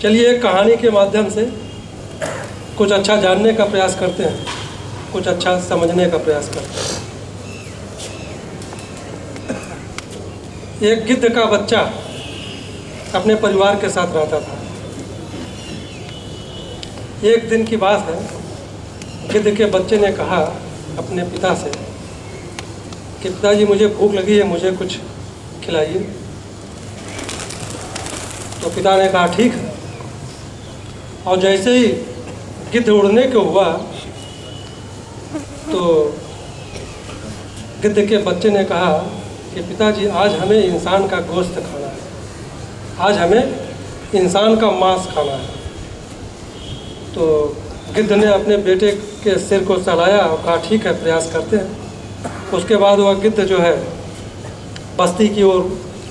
चलिए एक कहानी के माध्यम से कुछ अच्छा जानने का प्रयास करते हैं, कुछ अच्छा समझने का प्रयास करते हैं। एक गिद्ध का बच्चा अपने परिवार के साथ रहता था। एक दिन की बात है, गिद्ध के बच्चे ने कहा अपने पिता से कि पिताजी मुझे भूख लगी है, मुझे कुछ खिलाइए। तो पिता ने कहा ठीक है। और जैसे ही गिद्ध उड़ने को हुआ तो गिद्ध के बच्चे ने कहा कि पिताजी आज हमें इंसान का गोश्त खाना है, आज हमें इंसान का मांस खाना है। तो गिद्ध ने अपने बेटे के सिर को सहलाया और कहा ठीक है, प्रयास करते हैं। उसके बाद वह गिद्ध जो है बस्ती की ओर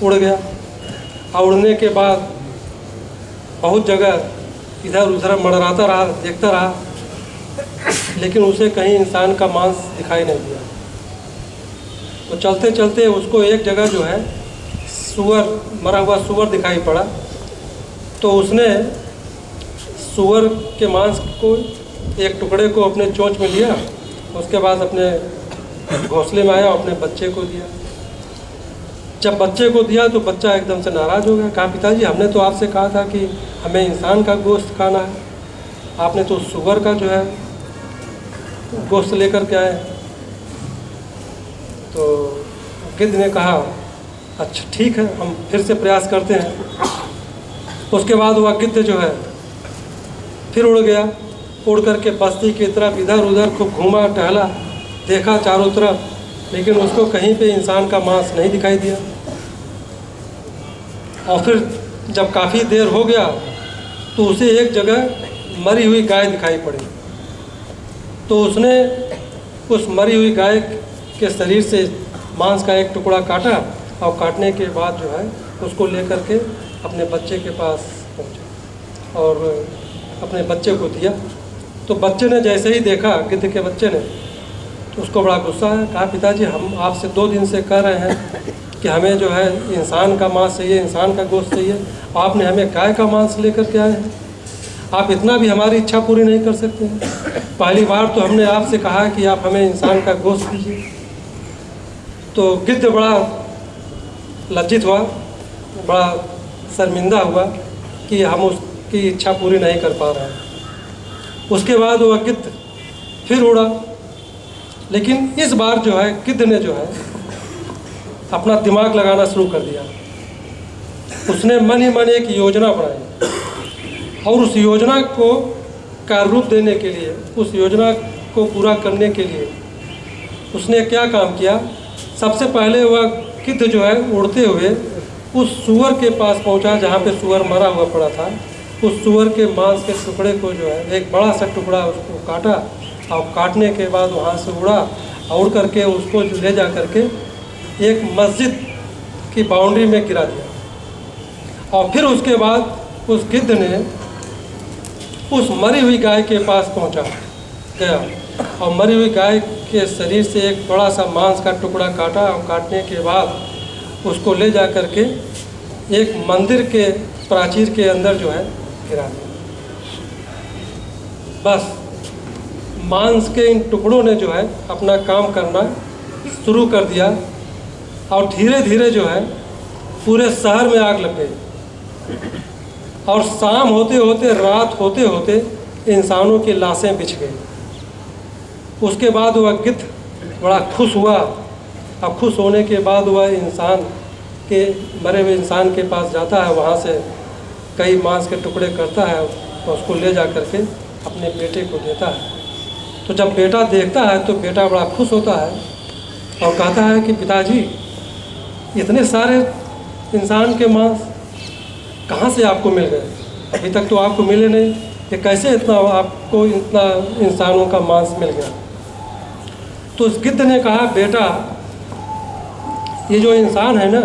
उड़ गया और उड़ने के बाद बहुत जगह इधर उधर मंडराता रहा, देखता रहा, लेकिन उसे कहीं इंसान का मांस दिखाई नहीं दिया। तो चलते चलते उसको एक जगह जो है मरा हुआ सूअर दिखाई पड़ा। तो उसने सूअर के मांस को एक टुकड़े को अपने चोंच में लिया, उसके बाद अपने घोंसले में आया और अपने बच्चे को दिया। जब बच्चे को दिया तो बच्चा एकदम से नाराज़ हो गया। कहा पिताजी हमने तो आपसे कहा था कि हमें इंसान का गोश्त खाना है, आपने तो सूअर का जो है गोश्त लेकर के आए। तो गिद्ध ने कहा अच्छा ठीक है, हम फिर से प्रयास करते हैं। उसके बाद वह गिद्ध जो है फिर उड़ गया। उड़ करके बस्ती की तरफ इधर उधर खूब घूमा टहला, देखा चारों तरफ, लेकिन उसको कहीं पे इंसान का मांस नहीं दिखाई दिया। और फिर जब काफ़ी देर हो गया तो उसे एक जगह मरी हुई गाय दिखाई पड़ी। तो उसने उस मरी हुई गाय के शरीर से मांस का एक टुकड़ा काटा और काटने के बाद जो है उसको लेकर के अपने बच्चे के पास पहुंचा और अपने बच्चे को दिया। तो बच्चे ने जैसे ही देखा, गिद्ध के बच्चे ने, तो उसको बड़ा गुस्सा है। कहा पिताजी हम आपसे 2 दिन से कह रहे हैं कि हमें जो है इंसान का मांस चाहिए, इंसान का गोश्त चाहिए, आपने हमें गाय का मांस लेकर के आए हैं। आप इतना भी हमारी इच्छा पूरी नहीं कर सकते हैं। पहली बार तो हमने आपसे कहा कि आप हमें इंसान का गोश्त दीजिए। तो गिद्ध बड़ा लज्जित हुआ, बड़ा शर्मिंदा हुआ कि हम उसकी इच्छा पूरी नहीं कर पा रहे हैं। उसके बाद वह गिद्ध फिर उड़ा, लेकिन इस बार जो है गिद्ध ने जो है अपना दिमाग लगाना शुरू कर दिया। उसने मन ही मन एक योजना बनाई और उस योजना को कार्य रूप देने के लिए, उस योजना को पूरा करने के लिए उसने क्या काम किया। सबसे पहले वह गिद्ध जो है उड़ते हुए उस सूअर के पास पहुंचा जहाँ पे सूअर मरा हुआ पड़ा था। उस सूअर के मांस के टुकड़े को जो है एक बड़ा सा टुकड़ा उसको काटा और काटने के बाद वहाँ से उड़ा और उड़ करके उसको ले जा करके एक मस्जिद की बाउंड्री में गिरा दिया। और फिर उसके बाद उस गिद्ध ने उस मरी हुई गाय के पास पहुंचा गया और मरी हुई गाय के शरीर से एक बड़ा सा मांस का टुकड़ा काटा और काटने के बाद उसको ले जा करके एक मंदिर के प्राचीर के अंदर जो है गिरा दिया। बस मांस के इन टुकड़ों ने जो है अपना काम करना शुरू कर दिया और धीरे धीरे जो है पूरे शहर में आग लग गई। और शाम होते होते, रात होते होते इंसानों की लाशें बिछ गई। उसके बाद वह गिद्ध बड़ा खुश हुआ और खुश होने के बाद वह इंसान के मरे हुए इंसान के पास जाता है, वहाँ से कई मांस के टुकड़े करता है और उसको ले जा करके अपने बेटे को देता है। तो जब बेटा देखता है तो बेटा बड़ा खुश होता है और कहता है कि पिताजी इतने सारे इंसान के मांस कहाँ से आपको मिल गए, अभी तक तो आपको मिले नहीं, ये कैसे इतना आपको इतना इंसानों का मांस मिल गया। तो उस गिद्ध ने कहा बेटा ये जो इंसान है ना,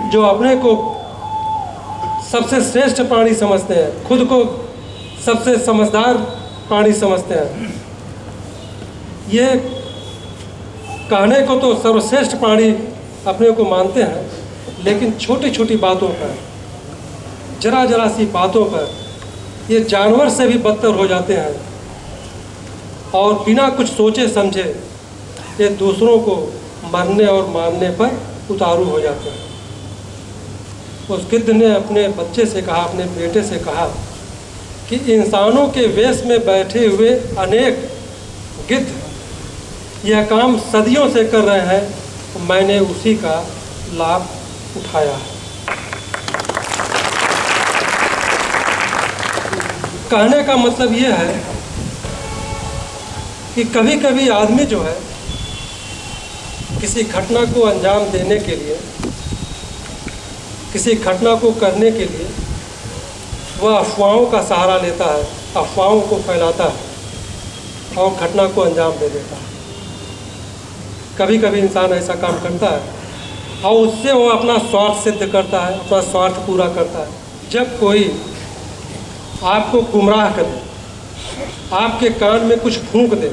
जो अपने को सबसे श्रेष्ठ प्राणी समझते हैं, खुद को सबसे समझदार प्राणी समझते हैं, ये कहने को तो सर्वश्रेष्ठ प्राणी अपने को मानते हैं, लेकिन छोटी छोटी बातों पर, जरा जरा सी बातों पर ये जानवर से भी बदतर हो जाते हैं और बिना कुछ सोचे समझे ये दूसरों को मरने और मारने पर उतारू हो जाते हैं। उस गिद्ध ने अपने बच्चे से कहा, अपने बेटे से कहा कि इंसानों के वेश में बैठे हुए अनेक गिद्ध यह काम सदियों से कर रहे हैं, तो मैंने उसी का लाभ उठाया है। कहने का मतलब यह है कि कभी कभी आदमी जो है किसी घटना को अंजाम देने के लिए, किसी घटना को करने के लिए वह अफवाहों का सहारा लेता है, अफवाहों को फैलाता है और घटना को अंजाम दे देता है। कभी कभी इंसान ऐसा काम करता है और उससे वो अपना स्वार्थ सिद्ध करता है, अपना स्वार्थ पूरा करता है। जब कोई आपको गुमराह करे, आपके कान में कुछ फूंक दे,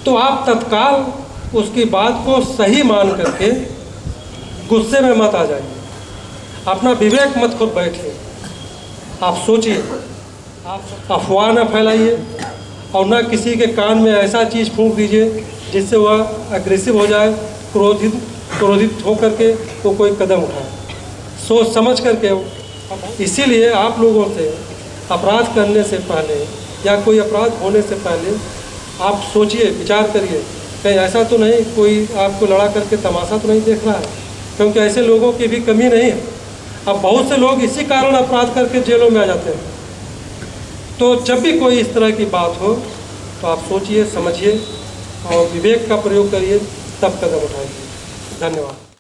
तो आप तत्काल उसकी बात को सही मान करके गुस्से में मत आ जाइए, अपना विवेक मत खुद बैठिए, आप सोचिए, आप अफवाह न फैलाइए और ना किसी के कान में ऐसा चीज़ फूंक दीजिए जिससे वह एग्रेसिव हो जाए, क्रोधित हो करके वो कोई कदम उठाए। सोच समझ करके। इसीलिए आप लोगों से अपराध करने से पहले या कोई अपराध होने से पहले आप सोचिए, विचार करिए, कहीं ऐसा तो नहीं कोई आपको लड़ा करके तमाशा तो नहीं देख रहा है, क्योंकि ऐसे लोगों की भी कमी नहीं है। अब बहुत से लोग इसी कारण अपराध करके जेलों में आ जाते हैं। तो जब भी कोई इस तरह की बात हो तो आप सोचिए, समझिए और विवेक का प्रयोग करिए, तब कदम उठाइए। धन्यवाद।